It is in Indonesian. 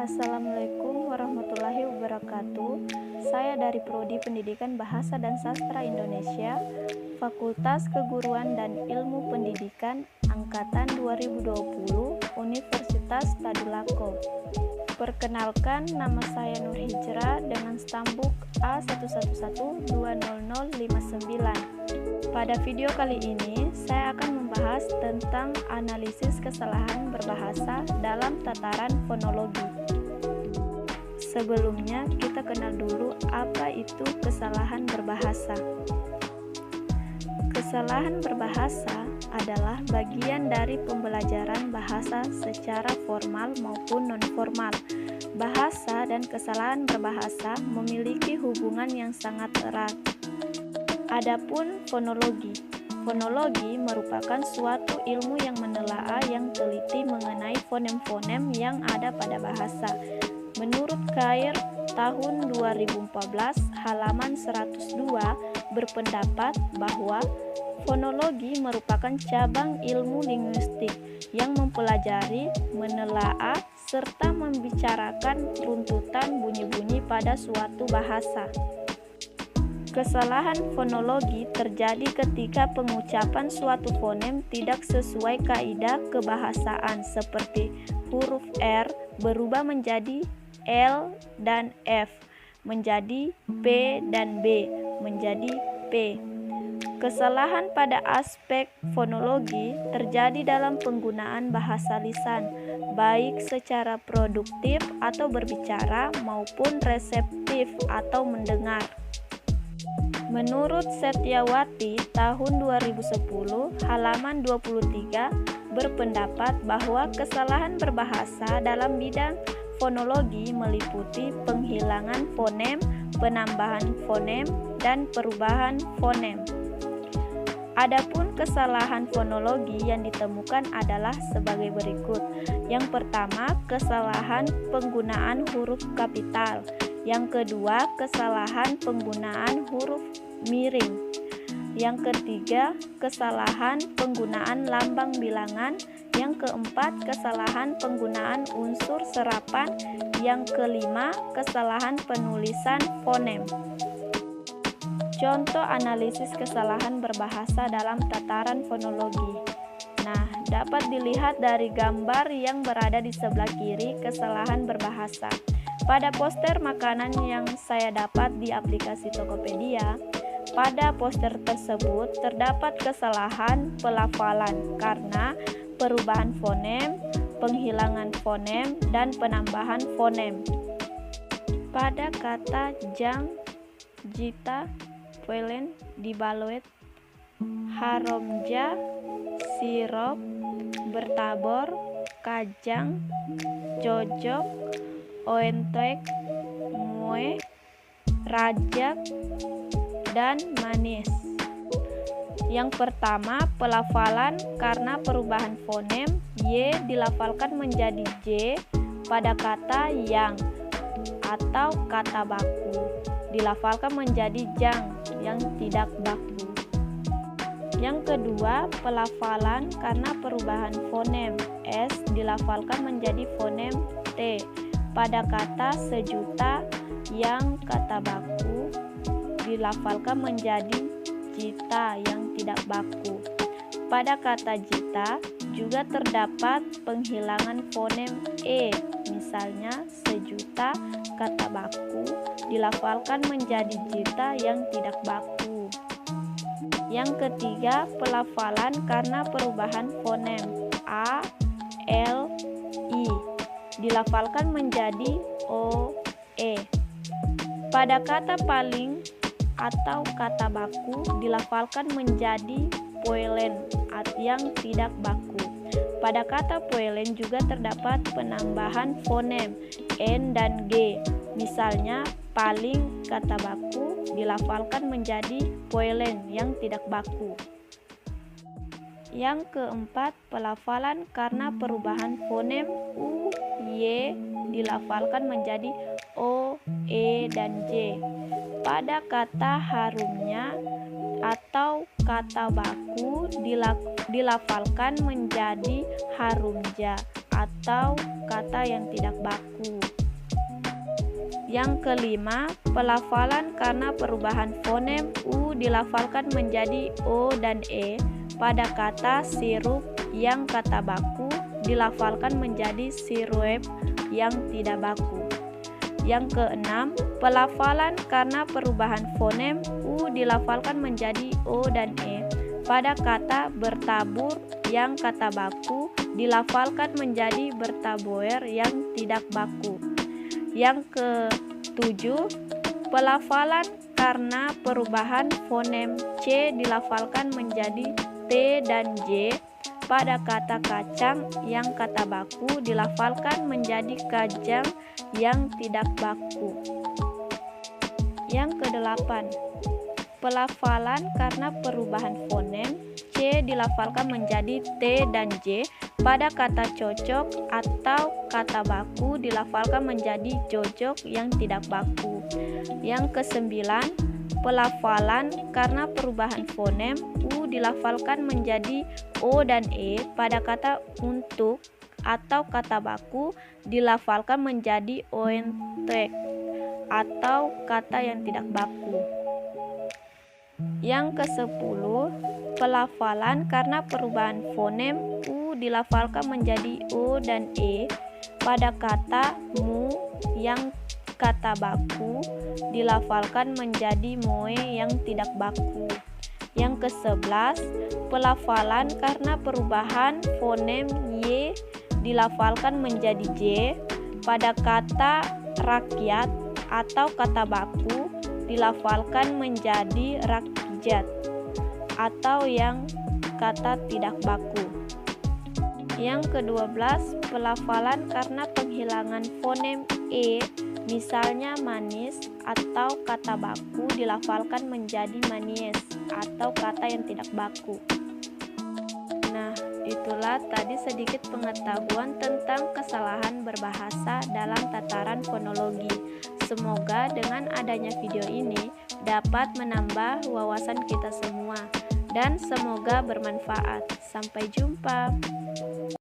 Assalamualaikum warahmatullahi wabarakatuh. Saya dari Prodi Pendidikan Bahasa dan Sastra Indonesia, Fakultas Keguruan dan Ilmu Pendidikan Angkatan 2020, Universitas Tadulako. Perkenalkan, nama saya Nur Hijra dengan stambuk A11120059. Pada video kali ini, saya akan membahas tentang analisis kesalahan berbahasa dalam tataran fonologi. Sebelumnya, kita kenal dulu apa itu kesalahan berbahasa. Kesalahan berbahasa adalah bagian dari pembelajaran bahasa secara formal maupun non-formal. Bahasa dan kesalahan berbahasa memiliki hubungan yang sangat erat. Adapun fonologi. Fonologi merupakan suatu ilmu yang menelaah yang teliti mengenai fonem-fonem yang ada pada bahasa. Menurut Kair tahun 2014 halaman 102 berpendapat bahwa fonologi merupakan cabang ilmu linguistik yang mempelajari, menelaah, serta membicarakan runtutan bunyi-bunyi pada suatu bahasa. Kesalahan fonologi terjadi ketika pengucapan suatu fonem tidak sesuai kaidah kebahasaan seperti huruf R berubah menjadi L dan F, menjadi P dan B, menjadi P. Kesalahan pada aspek fonologi terjadi dalam penggunaan bahasa lisan, baik secara produktif atau berbicara maupun reseptif atau mendengar. Menurut Setiawati tahun 2010 halaman 23 berpendapat bahwa kesalahan berbahasa dalam bidang fonologi meliputi penghilangan fonem, penambahan fonem, dan perubahan fonem. Adapun kesalahan fonologi yang ditemukan adalah sebagai berikut. Yang pertama, kesalahan penggunaan huruf kapital. Yang kedua, kesalahan penggunaan huruf miring. Yang ketiga, kesalahan penggunaan lambang bilangan. Yang keempat, kesalahan penggunaan unsur serapan. Yang kelima, kesalahan penulisan fonem. Contoh analisis kesalahan berbahasa dalam tataran fonologi. Nah, dapat dilihat dari gambar yang berada di sebelah kiri kesalahan berbahasa. Pada poster makanan yang saya dapat di aplikasi Tokopedia, pada poster tersebut terdapat kesalahan pelafalan karena perubahan fonem, penghilangan fonem, dan penambahan fonem. Pada kata jang, jita, pelen, dibaloet, haromja, sirop, bertabor, kajang, jojok, oentek, mue, rajak, dan manis. Yang pertama, pelafalan karena perubahan fonem, y dilafalkan menjadi j pada kata yang atau kata baku dilafalkan menjadi jang yang tidak baku. Yang kedua, pelafalan karena perubahan fonem, s dilafalkan menjadi fonem t pada kata sejuta yang kata baku dilafalkan menjadi jita yang tidak baku. Pada kata jita juga terdapat penghilangan fonem e, misalnya sejuta kata baku dilafalkan menjadi jita yang tidak baku. Yang ketiga, pelafalan karena perubahan fonem a, l, i dilafalkan menjadi o, e. Pada kata paling atau kata baku dilafalkan menjadi poelen yang tidak baku. Pada kata poelen juga terdapat penambahan fonem n dan g. Misalnya paling kata baku dilafalkan menjadi poelen yang tidak baku. Yang keempat, pelafalan karena perubahan fonem u, y dilafalkan menjadi o, e, dan j. Pada kata harumnya atau kata baku dilafalkan menjadi harumja atau kata yang tidak baku. Yang kelima, pelafalan karena perubahan fonem U dilafalkan menjadi O dan E pada kata sirup yang kata baku dilafalkan menjadi sirup yang tidak baku. Yang keenam, pelafalan karena perubahan fonem U dilafalkan menjadi O dan E pada kata bertabur yang kata baku dilafalkan menjadi bertaboer yang tidak baku. Yang ketujuh, pelafalan karena perubahan fonem C dilafalkan menjadi T dan J pada kata kacang yang kata baku dilafalkan menjadi kajang yang tidak baku. Yang kedelapan, pelafalan karena perubahan fonem C dilafalkan menjadi T dan J pada kata cocok atau kata baku dilafalkan menjadi jojok yang tidak baku. Yang kesembilan, pelafalan karena perubahan fonem U dilafalkan menjadi O dan E pada kata untuk atau kata baku dilafalkan menjadi oentek atau kata yang tidak baku. Yang kesepuluh, pelafalan karena perubahan fonem U dilafalkan menjadi O dan E pada kata mu yang kata baku dilafalkan menjadi moe yang tidak baku. Yang kesebelas, pelafalan karena perubahan fonem Y dilafalkan menjadi J pada kata rakyat atau kata baku dilafalkan menjadi rakyat atau yang kata tidak baku. Yang ke-12, pelafalan karena penghilangan fonem E misalnya manis atau kata baku dilafalkan menjadi manies atau kata yang tidak baku. Nah, itulah tadi sedikit pengetahuan tentang kesalahan berbahasa dalam tataran fonologi. Semoga dengan adanya video ini dapat menambah wawasan kita semua dan semoga bermanfaat. Sampai jumpa.